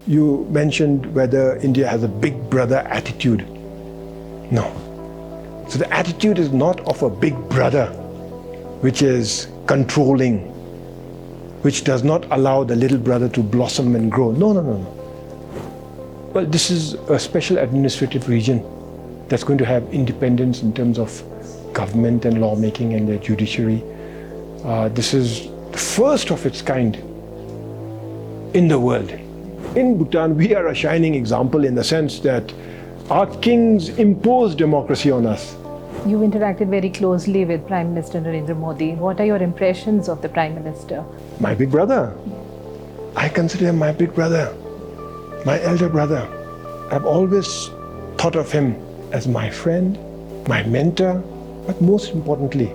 You mentioned whether India has a big brother attitude. No. So the attitude is not of a big brother, which is controlling, which does not allow the little brother to blossom and grow. No. Well, this is a special administrative region that's going to have independence in terms of government and lawmaking and the judiciary. This is the first of its kind in the world. In Bhutan, we are a shining example in the sense that our kings impose democracy on us. You interacted very closely with Prime Minister Narendra Modi. What are your impressions of the Prime Minister? My big brother. I consider him my big brother, my elder brother. I've always thought of him as my friend, my mentor, but most importantly,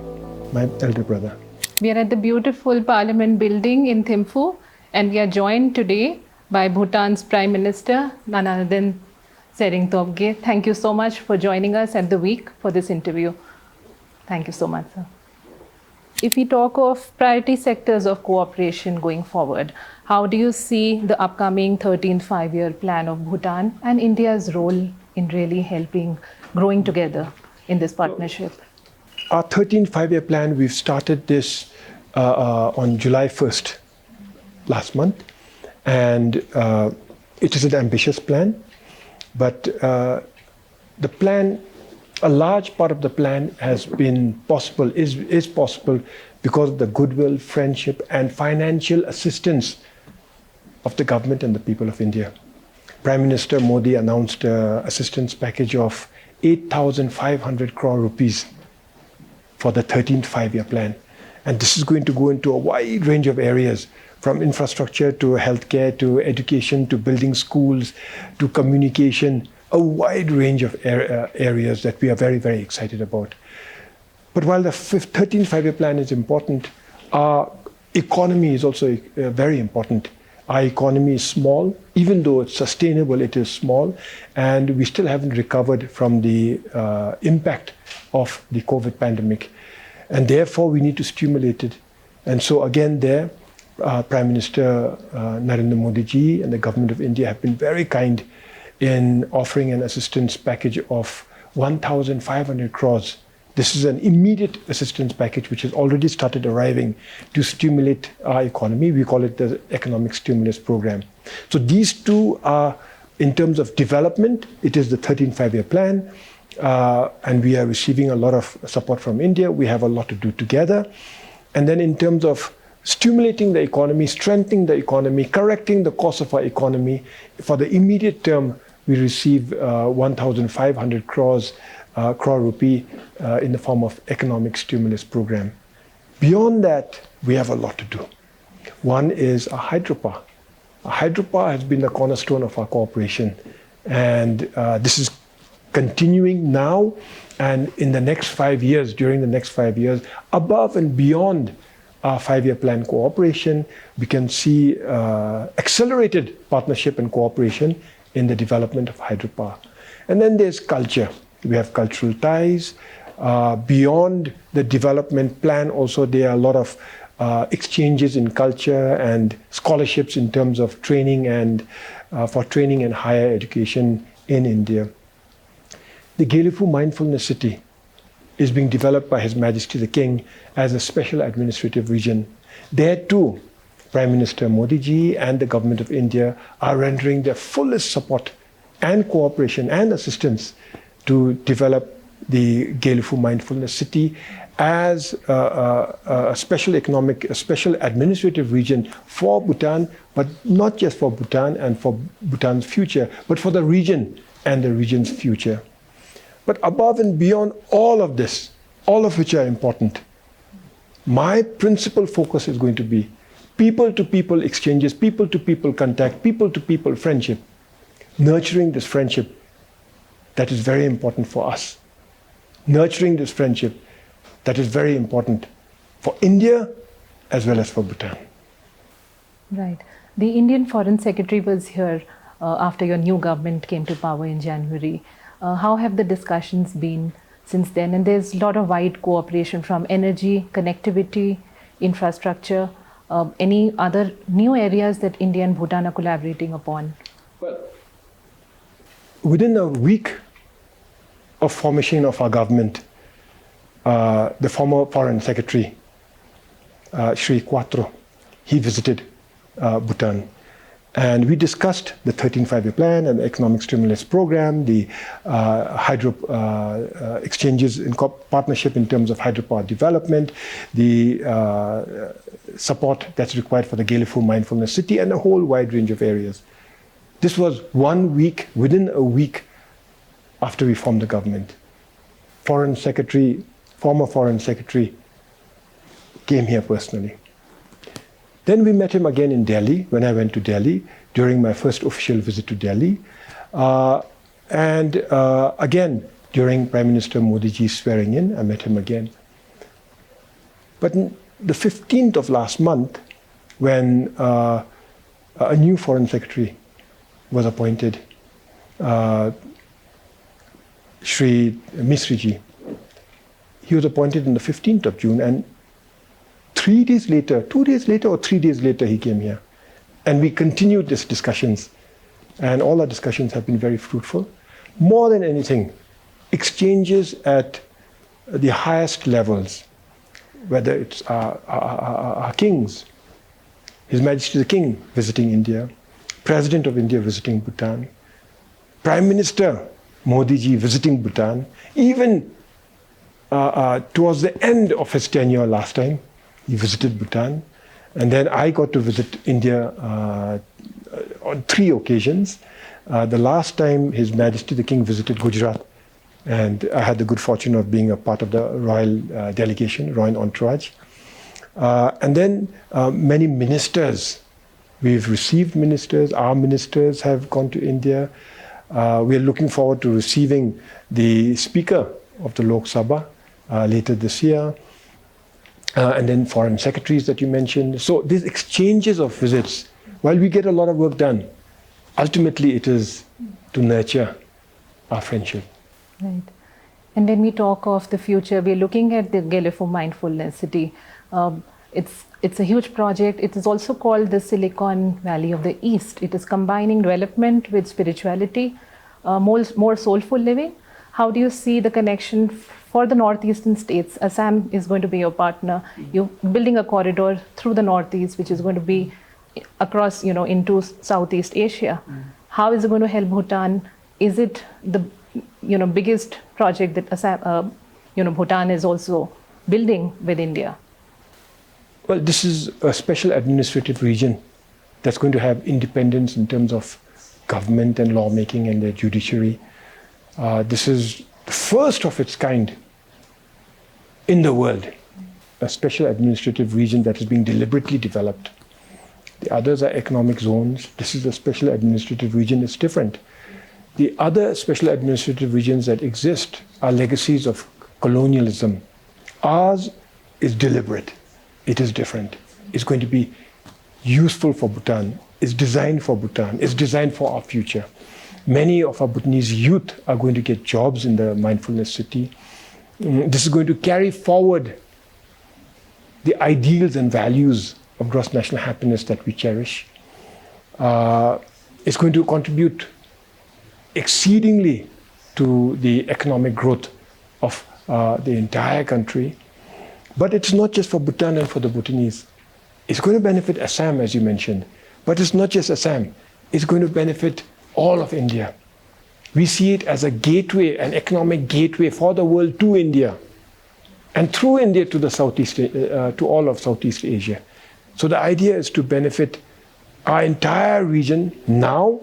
my elder brother. We are at the beautiful Parliament building in Thimphu, and we are joined today by Bhutan's Prime Minister, none other than Tshering Tobgay. Thank you so much for joining us at the week for this interview. Thank you so much, sir. If we talk of priority sectors of cooperation going forward, how do you see the upcoming 13th five-year plan of Bhutan and India's role in really helping growing together in this partnership? Our 13th five-year plan, we've started this on July 1st, last month. And it is an ambitious plan. But the plan, a large part of the plan has been possible, is possible because of the goodwill, friendship, and financial assistance of the government and the people of India. Prime Minister Modi announced an assistance package of 8,500 crore rupees for the 13th five-year plan. And this is going to go into a wide range of areas, from infrastructure to healthcare, to education, to building schools, to communication, a wide range of areas that we are very, very excited about. But while the 13th five-year plan is important, our economy is also very important. Our economy is small, even though it's sustainable, it is small, and we still haven't recovered from the impact of the COVID pandemic. And therefore, we need to stimulate it. And so again there, Prime Minister Narendra Modi ji and the government of India have been very kind in offering an assistance package of 1,500 crores. This is an immediate assistance package which has already started arriving to stimulate our economy. We call it the Economic Stimulus Program. So these two are, in terms of development, it is the 13th five-year plan. And we are receiving a lot of support from India. We have a lot to do together. And then in terms of stimulating the economy, strengthening the economy, correcting the course of our economy, for the immediate term, we receive 1,500 crore rupee in the form of economic stimulus program. Beyond that, we have a lot to do. One is a hydropower. A hydropower has been the cornerstone of our cooperation. And this is continuing now, and in the next 5 years, during the next 5 years, above and beyond our five-year plan cooperation, we can see accelerated partnership and cooperation in the development of hydropower. And then there's culture. We have cultural ties. Beyond the development plan also, there are a lot of exchanges in culture and scholarships in terms of training and for training and higher education in India. The Gelephu Mindfulness City is being developed by His Majesty the King as a special administrative region. There too, Prime Minister Modi ji and the government of India are rendering their fullest support and cooperation and assistance to develop the Gelephu Mindfulness City as a special administrative region for Bhutan, but not just for Bhutan and for Bhutan's future, but for the region and the region's future. But above and beyond all of this, all of which are important, my principal focus is going to be people-to-people exchanges, people-to-people contact, people-to-people friendship, nurturing this friendship that is very important for us, nurturing this friendship that is very important for India as well as for Bhutan. Right. The Indian Foreign Secretary was here after your new government came to power in January. How have the discussions been since then? And there's a lot of wide cooperation from energy, connectivity, infrastructure, any other new areas that India and Bhutan are collaborating upon? within a week of formation of our government, the former Foreign Secretary, Shri Quattro, he visited Bhutan. And we discussed the 13th Five-Year Plan and the Economic Stimulus Program, the hydro exchanges in partnership in terms of hydropower development, the support that's required for the Gelephu Mindfulness City, and a whole wide range of areas. This was 1 week, within a week after we formed the government. Former Foreign Secretary came here personally. Then we met him again in Delhi, when I went to Delhi, during my first official visit to Delhi. Again, during Prime Minister Modi ji's swearing in, I met him again. But the 15th of last month, when a new Foreign Secretary was appointed, Shri Misri ji, he was appointed on the 15th of June, and 2 days later, or 3 days later, he came here. And we continued these discussions. And all our discussions have been very fruitful. More than anything, exchanges at the highest levels, whether it's our kings, His Majesty the King visiting India, President of India visiting Bhutan, Prime Minister Modi ji visiting Bhutan, even towards the end of his tenure last time, he visited Bhutan. And then I got to visit India on 3 occasions. The last time His Majesty the King visited Gujarat, and I had the good fortune of being a part of the royal delegation, royal entourage. And then many ministers. We've received ministers. Our ministers have gone to India. We are looking forward to receiving the Speaker of the Lok Sabha later this year. And then foreign secretaries that you mentioned. So these exchanges of visits, while we get a lot of work done, ultimately it is to nurture our friendship. Right. And when we talk of the future, we're looking at the Gelephu Mindfulness City. It's a huge project. It is also called the Silicon Valley of the East. It is combining development with spirituality, more soulful living. How do you see the connection for the northeastern states? Assam is going to be your partner. You're building a corridor through the northeast, which is going to be across, into Southeast Asia. How is it going to help Bhutan? Is it the, biggest project that Assam, Bhutan is also building with India? Well, this is a special administrative region that's going to have independence in terms of government and lawmaking and the judiciary. This is the first of its kind in the world, a special administrative region that is being deliberately developed. The others are economic zones. This is a special administrative region. It's different. The other special administrative regions that exist are legacies of colonialism. Ours is deliberate. It is different. It's going to be useful for Bhutan. It's designed for Bhutan. It's designed for our future. Many of our Bhutanese youth are going to get jobs in the Mindfulness City. This is going to carry forward the ideals and values of gross national happiness that we cherish. It's going to contribute exceedingly to the economic growth of the entire country. But it's not just for Bhutan and for the Bhutanese. It's going to benefit Assam, as you mentioned. But it's not just Assam. It's going to benefit all of India. We see it as a gateway, an economic gateway for the world to India, and through India to the Southeast, to all of Southeast Asia. So the idea is to benefit our entire region now,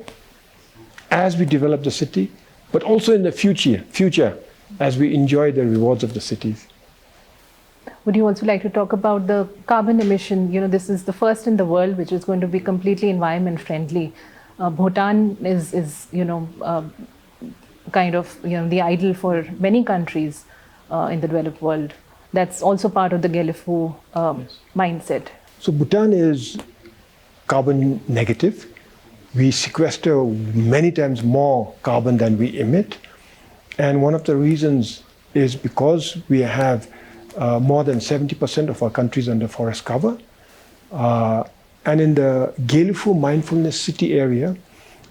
as we develop the city, but also in the future as we enjoy the rewards of the cities. Would you also like to talk about the carbon emission? This is the first in the world which is going to be completely environment friendly. Bhutan is kind of the idol for many countries in the developed world. That's also part of the Gelephu mindset. So Bhutan is carbon negative. We sequester many times more carbon than we emit. And one of the reasons is because we have more than 70% of our countries under forest cover. And in the Gelephu Mindfulness City area,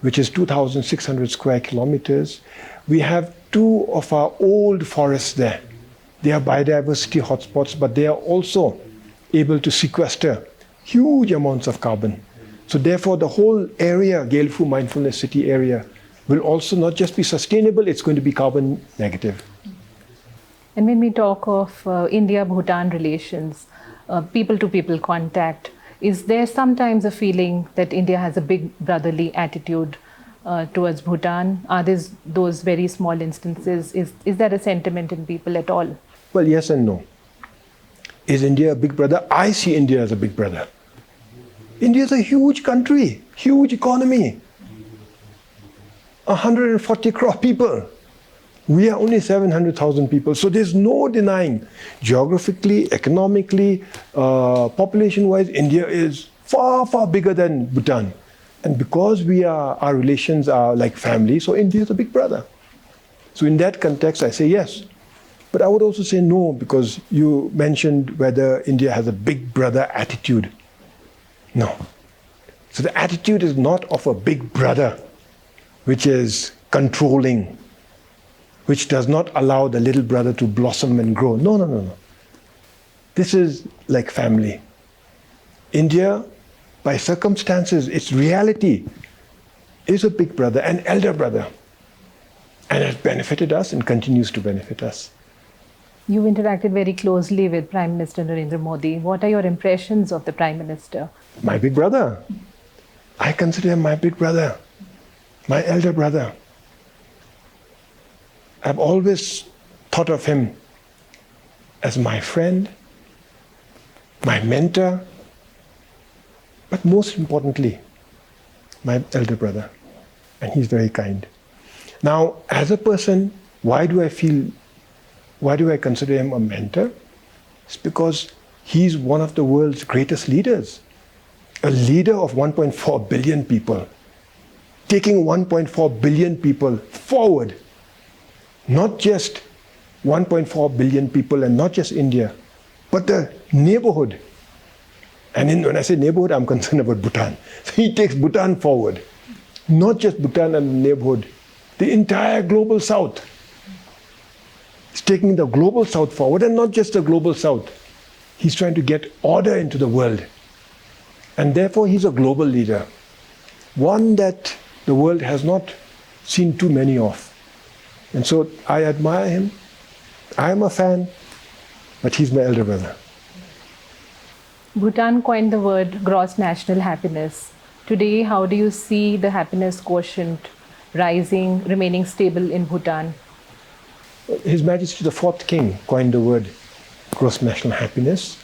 which is 2,600 square kilometers. We have two of our old forests there. They are biodiversity hotspots, but they are also able to sequester huge amounts of carbon. So therefore, the whole area, Gelephu Mindfulness City area, will also not just be sustainable, it's going to be carbon negative. And when we talk of India-Bhutan relations, people-to-people contact, is there sometimes a feeling that India has a big brotherly attitude towards Bhutan? Are those very small instances? Is there a sentiment in people at all? Well, yes and no. Is India a big brother? I see India as a big brother. India is a huge country, huge economy. 140 crore people. We are only 700,000 people. So there's no denying, geographically, economically, population-wise, India is far, far bigger than Bhutan. And because our relations are like family, so India is a big brother. So in that context, I say yes. But I would also say no, because you mentioned whether India has a big brother attitude. No. So the attitude is not of a big brother, which is controlling, which does not allow the little brother to blossom and grow. No, no, no, no. This is like family. India, by circumstances, its reality, is a big brother, an elder brother. And has benefited us and continues to benefit us. You interacted very closely with Prime Minister Narendra Modi. What are your impressions of the Prime Minister? My big brother. I consider him my big brother, my elder brother. I've always thought of him as my friend, my mentor, but most importantly, my elder brother. And he's very kind. Now, as a person, why do I consider him a mentor? It's because he's one of the world's greatest leaders, a leader of 1.4 billion people, taking 1.4 billion people forward. Not just 1.4 billion people and not just India, but the neighborhood. And when I say neighborhood, I'm concerned about Bhutan. So he takes Bhutan forward. Not just Bhutan and the neighborhood, the entire global south. He's taking the global south forward, and not just the global south. He's trying to get order into the world. And therefore, he's a global leader. One that the world has not seen too many of. And so I admire him. I am a fan, but he's my elder brother. Bhutan coined the word gross national happiness. Today, how do you see the happiness quotient rising, remaining stable in Bhutan? His Majesty the Fourth King coined the word gross national happiness.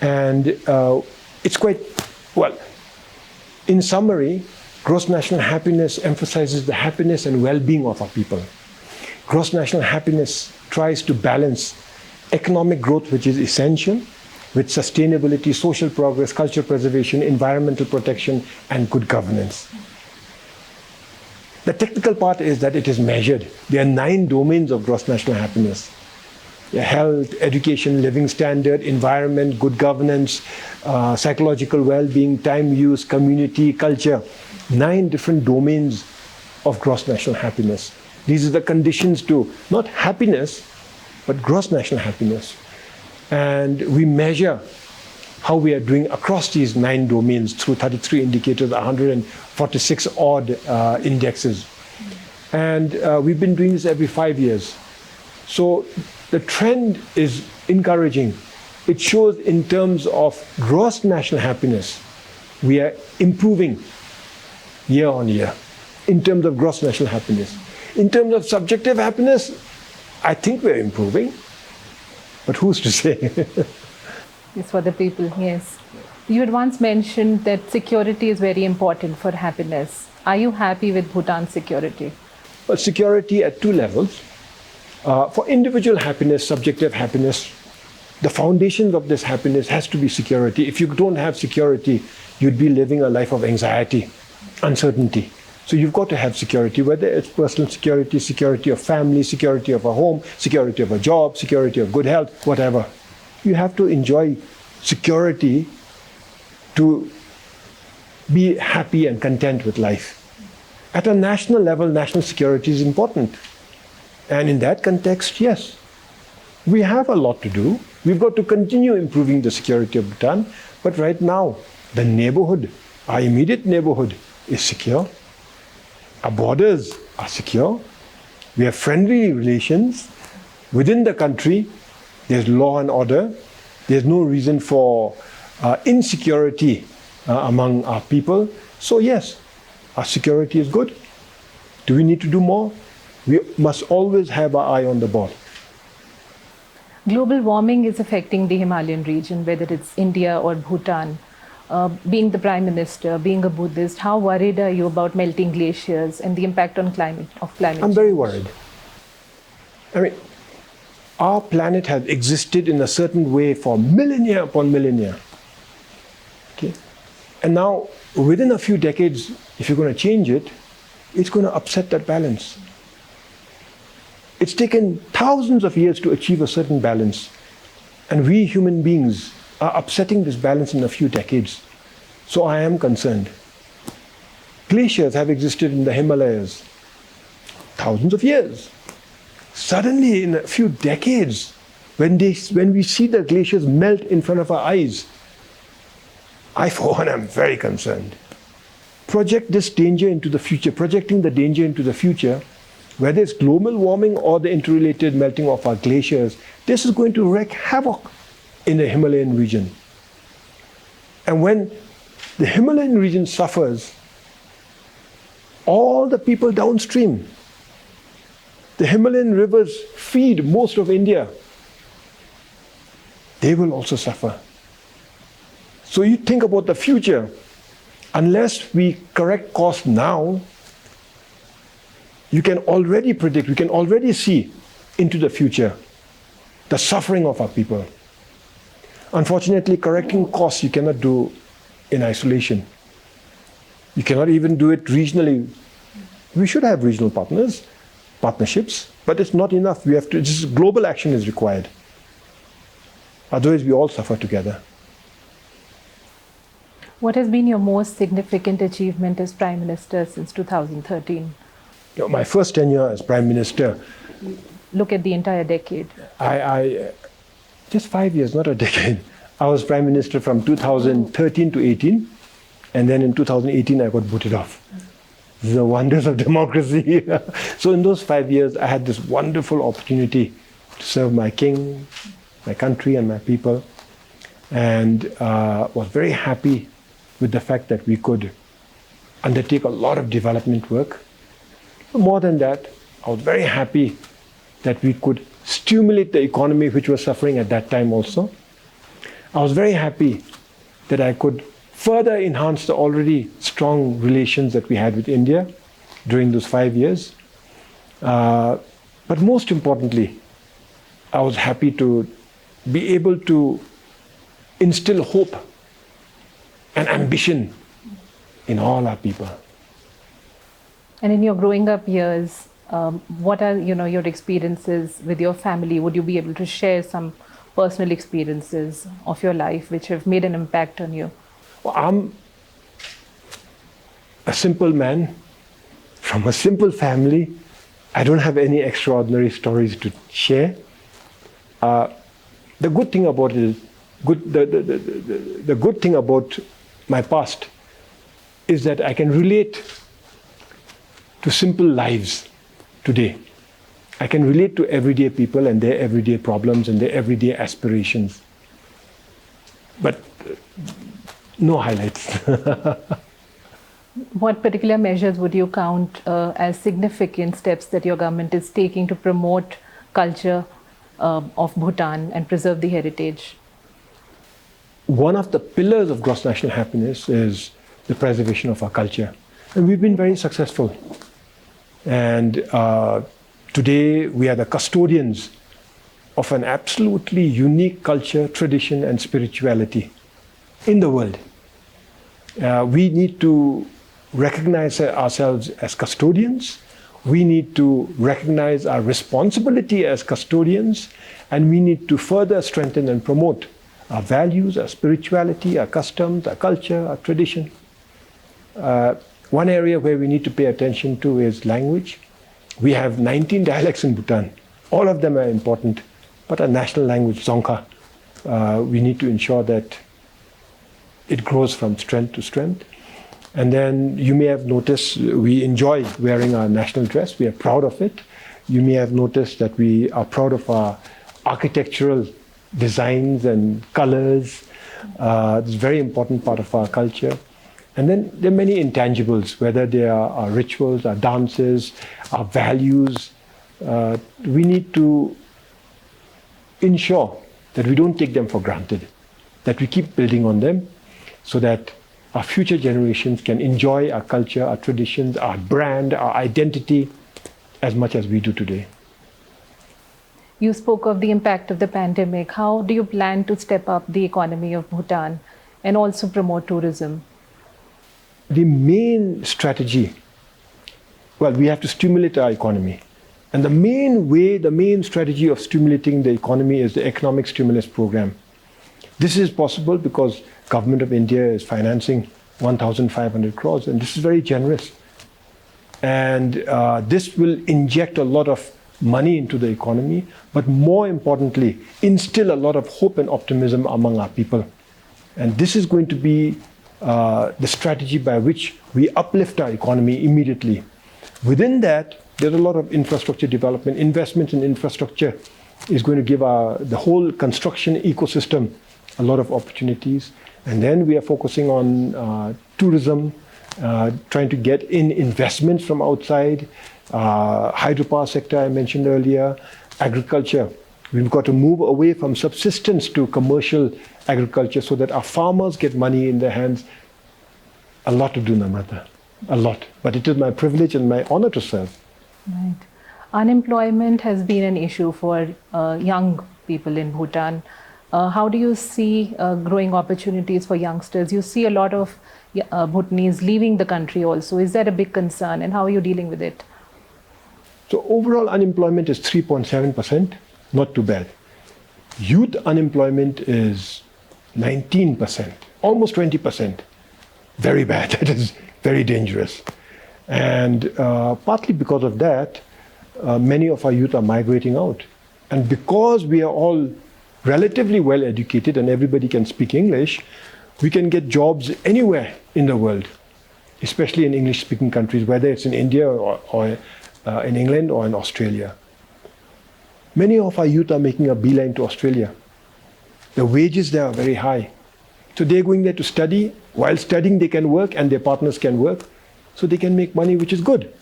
And it's quite, well, in summary, gross national happiness emphasizes the happiness and well-being of our people. Gross national happiness tries to balance economic growth, which is essential, with sustainability, social progress, cultural preservation, environmental protection, and good governance. The technical part is that it is measured. There are 9 domains of gross national happiness. Health, education, living standard, environment, good governance, psychological well-being, time use, community, culture. 9 different domains of gross national happiness. These are the conditions to not happiness, but gross national happiness. And we measure how we are doing across these 9 domains through 33 indicators, 146 odd indexes. And we've been doing this every 5 years. So the trend is encouraging. It shows in terms of gross national happiness, we are improving year on year in terms of gross national happiness. In terms of subjective happiness, I think we're improving, but who's to say? It's for the people, yes. You had once mentioned that security is very important for happiness. Are you happy with Bhutan's security? Well, security at 2 levels. For individual happiness, subjective happiness, the foundations of this happiness has to be security. If you don't have security, you'd be living a life of anxiety, uncertainty. So you've got to have security, whether it's personal security, security of family, security of a home, security of a job, security of good health, whatever. You have to enjoy security to be happy and content with life. At a national level, national security is important. And in that context, yes, we have a lot to do. We've got to continue improving the security of Bhutan. But right now, the neighborhood, our immediate neighborhood, is secure. Our borders are secure. We have friendly relations. Within the country, there's law and order. There's no reason for insecurity among our people. So yes, our security is good. Do we need to do more? We must always have our eye on the ball. Global warming is affecting the Himalayan region, whether it's India or Bhutan. Being the Prime Minister, being a Buddhist, how worried are you about melting glaciers and the impact on climate I'm change? very worried. I mean, our planet has existed in a certain way for millennia upon millennia. Okay? And now, within a few decades, if you're going to change it, it's going to upset that balance. It's taken thousands of years to achieve a certain balance. And we human beings are upsetting this balance in a few decades. So I am concerned. Glaciers have existed in the Himalayas thousands of years. Suddenly, in a few decades, when we see the glaciers melt in front of our eyes, I, for one, am very concerned. Project this danger into the future, projecting the danger into the future, whether it's global warming or the interrelated melting of our glaciers, this is going to wreak havoc in the Himalayan region. And when the Himalayan region suffers, all the people downstream, the Himalayan rivers feed most of India, they will also suffer. So you think about the future, unless we correct course now, you can already predict, we can already see into the future the suffering of our people. Unfortunately, correcting costs you cannot do in isolation. You cannot even do it regionally. We should have regional partnerships, but it's not enough. Global action is required. Otherwise, we all suffer together. What has been your most significant achievement as Prime Minister since 2013? My first tenure as Prime Minister. Look at the entire decade. Just 5 years, not a decade. I was Prime Minister from 2013 to 18, and then in 2018 I got booted off. The wonders of democracy. So in those 5 years, I had this wonderful opportunity to serve my king, my country, and my people, and was very happy with the fact that we could undertake a lot of development work. But more than that, I was very happy that we could stimulate the economy, which was suffering at that time also. I was very happy that I could further enhance the already strong relations that we had with India during those 5 years. But most importantly, I was happy to be able to instill hope and ambition in all our people. And in your growing up years, what are your experiences with your family? Would you be able to share some personal experiences of your life which have made an impact on you? Well, I'm a simple man from a simple family. I don't have any extraordinary stories to share. The good thing about it is, the good thing about my past is that I can relate to simple lives today. I can relate to everyday people and their everyday problems and their everyday aspirations. But no highlights. What particular measures would you count as significant steps that your government is taking to promote culture of Bhutan and preserve the heritage? One of the pillars of gross national happiness is the preservation of our culture. And we've been very successful. And today we are the custodians of an absolutely unique culture, tradition, and spirituality in the world. We need to recognize ourselves as custodians. We need to recognize our responsibility as custodians, and we need to further strengthen and promote our values, our spirituality, our customs, our culture, our tradition. One area where we need to pay attention to is language. We have 19 dialects in Bhutan. All of them are important, but our national language, Dzongkha, we need to ensure that it grows from strength to strength. And then you may have noticed we enjoy wearing our national dress. We are proud of it. You may have noticed that we are proud of our architectural designs and colors. It's a very important part of our culture. And then there are many intangibles, whether they are our rituals, our dances, our values. We need to ensure that we don't take them for granted, that we keep building on them so that our future generations can enjoy our culture, our traditions, our brand, our identity as much as we do today. You spoke of the impact of the pandemic. How do you plan to step up the economy of Bhutan and also promote tourism? The main strategy, well, we have to stimulate our economy. And the main strategy of stimulating the economy is the economic stimulus program. This is possible because Government of India is financing 1,500 crores, and this is very generous. And this will inject a lot of money into the economy, but more importantly, instill a lot of hope and optimism among our people. And this is going to be the strategy by which we uplift our economy immediately. Within that, there's a lot of infrastructure development. Investments in infrastructure is going to give the whole construction ecosystem a lot of opportunities. And then we are focusing on tourism, trying to get in investments from outside, hydropower sector I mentioned earlier, agriculture. We've got to move away from subsistence to commercial agriculture so that our farmers get money in their hands. A lot to do, Namrata, a lot. But it is my privilege and my honor to serve. Right. Unemployment has been an issue for young people in Bhutan. How do you see growing opportunities for youngsters? You see a lot of Bhutanese leaving the country also. Is that a big concern, and how are you dealing with it? So overall unemployment is 3.7%, not too bad. Youth unemployment is 19%, almost 20%. Very bad. That is very dangerous. And partly because of that, many of our youth are migrating out. And because we are all relatively well educated and everybody can speak English, we can get jobs anywhere in the world, especially in English-speaking countries, whether it's in India or in England or in Australia. Many of our youth are making a beeline to Australia. The wages there are very high. So they're going there to study. While studying, they can work and their partners can work. So they can make money, which is good.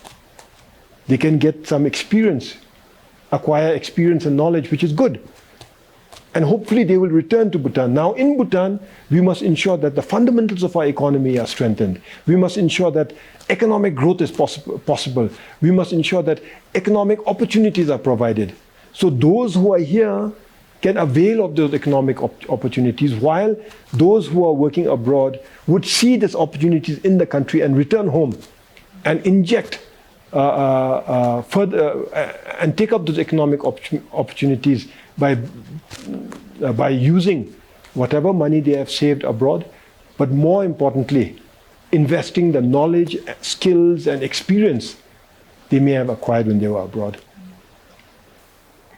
They can get some experience, acquire experience and knowledge, which is good. And hopefully they will return to Bhutan. Now in Bhutan, we must ensure that the fundamentals of our economy are strengthened. We must ensure that economic growth is possible. We must ensure that economic opportunities are provided. So those who are here can avail of those economic opportunities, while those who are working abroad would see these opportunities in the country and return home and inject further and take up those economic opportunities by using whatever money they have saved abroad, but more importantly, investing the knowledge, skills, and experience they may have acquired when they were abroad.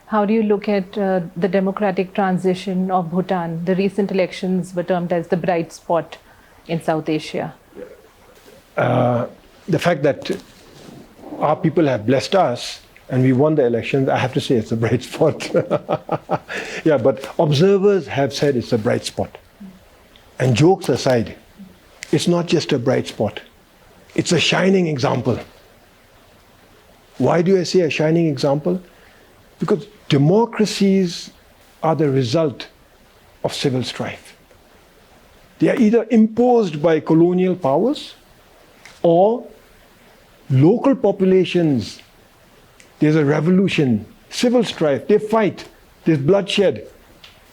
How do you look at the democratic transition of Bhutan? The recent elections were termed as the bright spot in South Asia. The fact that our people have blessed us and we won the elections, I have to say it's a bright spot. Yeah, but observers have said it's a bright spot. And jokes aside, it's not just a bright spot. It's a shining example. Why do I say a shining example? Because democracies are the result of civil strife. They are either imposed by colonial powers or local populations. There's a revolution, civil strife, they fight, there's bloodshed,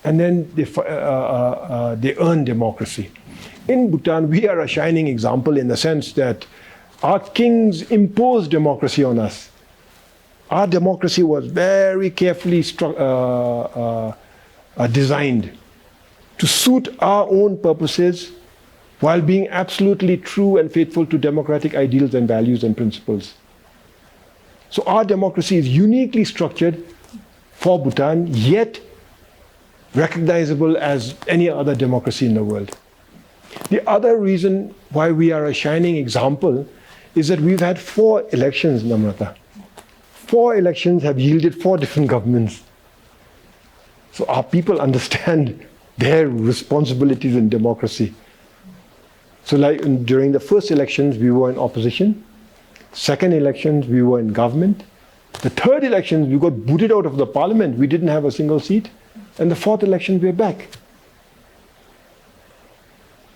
and then they earn democracy. In Bhutan, we are a shining example in the sense that our kings imposed democracy on us. Our democracy was very carefully designed to suit our own purposes while being absolutely true and faithful to democratic ideals and values and principles. So our democracy is uniquely structured for Bhutan, yet recognizable as any other democracy in the world. The other reason why we are a shining example is that we've had 4 elections, Namrata. 4 elections have yielded 4 different governments. So our people understand their responsibilities in democracy. So like during the first elections, we were in opposition. Second elections, we were in government. The third elections, we got booted out of the parliament. We didn't have a single seat. And the fourth election, we're back.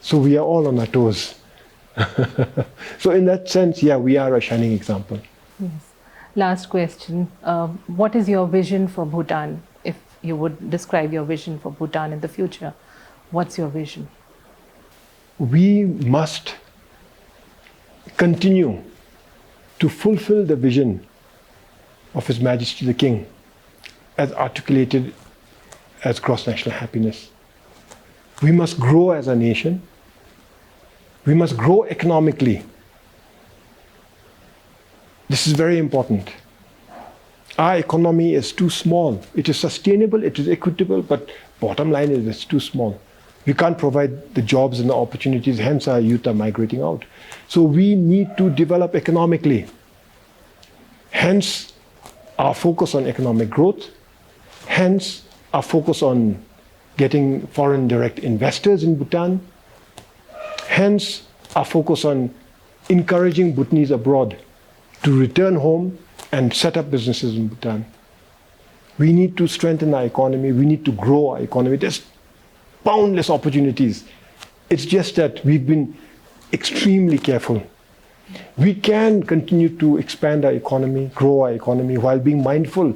So we are all on our toes. So in that sense, yeah, we are a shining example. Yes. Last question. What is your vision for Bhutan? If you would describe your vision for Bhutan in the future, what's your vision? We must continue to fulfill the vision of His Majesty the King as articulated as cross-national happiness. We must grow as a nation. We must grow economically. This is very important. Our economy is too small. It is sustainable, it is equitable, but bottom line is it's too small. We can't provide the jobs and the opportunities, hence our youth are migrating out. So we need to develop economically. Hence our focus on economic growth, hence our focus on getting foreign direct investors in Bhutan, hence our focus on encouraging Bhutanese abroad to return home and set up businesses in Bhutan. We need to strengthen our economy, we need to grow our economy. There's boundless opportunities. It's just that we've been extremely careful. We can continue to expand our economy, grow our economy while being mindful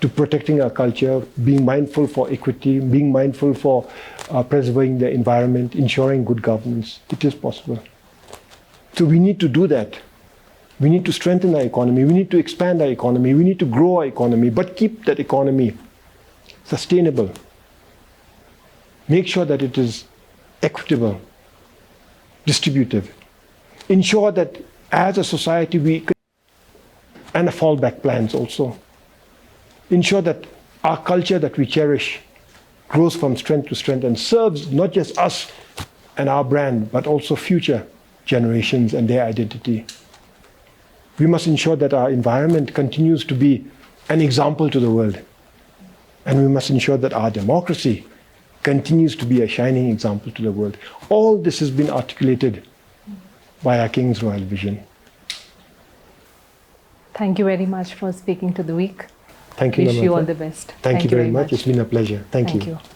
to protecting our culture, being mindful for equity, being mindful for preserving the environment, ensuring good governance. It is possible. So we need to do that. We need to strengthen our economy, we need to expand our economy, we need to grow our economy, but keep that economy sustainable. Make sure that it is equitable, distributive. Ensure that as a society and a fallback plans also. Ensure that our culture that we cherish grows from strength to strength and serves not just us and our brand, but also future generations and their identity. We must ensure that our environment continues to be an example to the world. And we must ensure that our democracy continues to be a shining example to the world. All this has been articulated by our King's Royal Vision. Thank you very much for speaking to The Week. Thank you, Wish you Namrata. all the best. Thank you very much. It's been a pleasure. Thank you. Thank you.